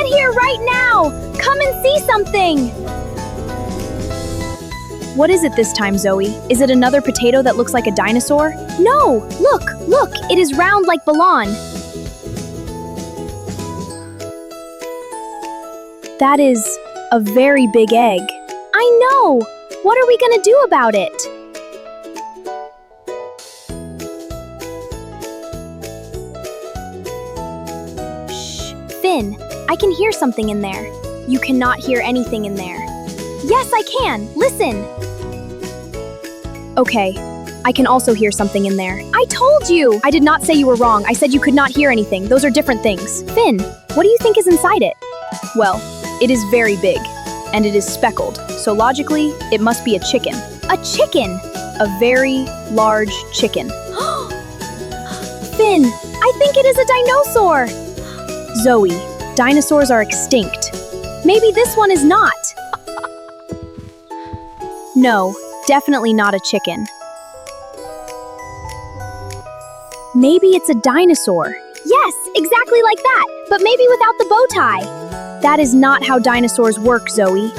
Get here right now! Come and see something! What is it this time, Zoe? Is it another potato that looks like a dinosaur? No! Look! It is round like Balon. That is a very big egg. I know! What are we gonna do about it? Shh, Finn, I can hear something in there. You cannot hear anything in there. Yes, I can! Listen! Okay, I can also hear something in there. I told you! I did not say you were wrong. I said you could not hear anything. Those are different things. Finn, what do you think is inside it? Well, it is very big, and it is speckled, so logically, it must be a chicken. A chicken! A very large chicken. Finn, I think it is a dinosaur! Zoe, dinosaurs are extinct. Maybe this one is not. No, definitely not a chicken. Maybe it's a dinosaur. Yes, exactly like that, but maybe without the bow tie. That is not how dinosaurs work, Zoe.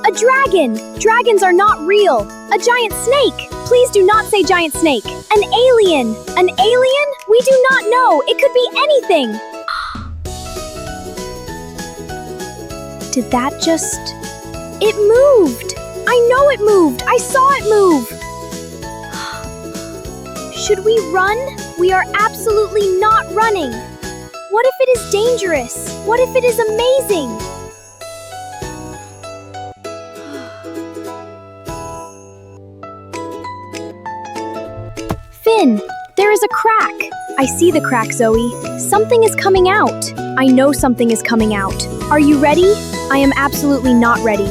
A dragon! Dragons are not real. A giant snake! Please do not say giant snake. An alien! An alien? We do not know. It could be anything. Did that just... It moved! I know it moved! I saw it move! Should we run? We are absolutely not running. What if it is dangerous? What if it is amazing? Finn, there is a crack. I see the crack, Zoe. Something is coming out. I know something is coming out. Are you ready? I am absolutely not ready.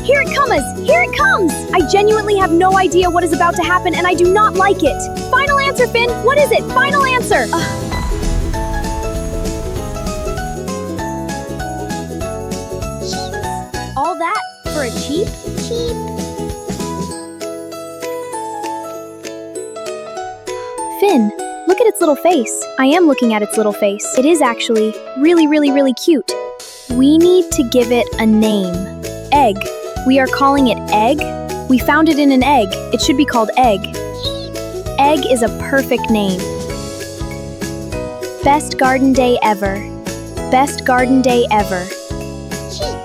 Here it comes! Here it comes! I genuinely have no idea what is about to happen and I do not like it. Final answer, Finn! What is it? Final answer! All that for a cheep? Cheep. Finn, look at its little face. I am looking at its little face. It is actually really cute. We need to give it a name. Egg. We are calling it Egg. We found it in an egg. It should be called Egg. Egg is a perfect name. Best garden day ever. Best garden day ever. Cheep.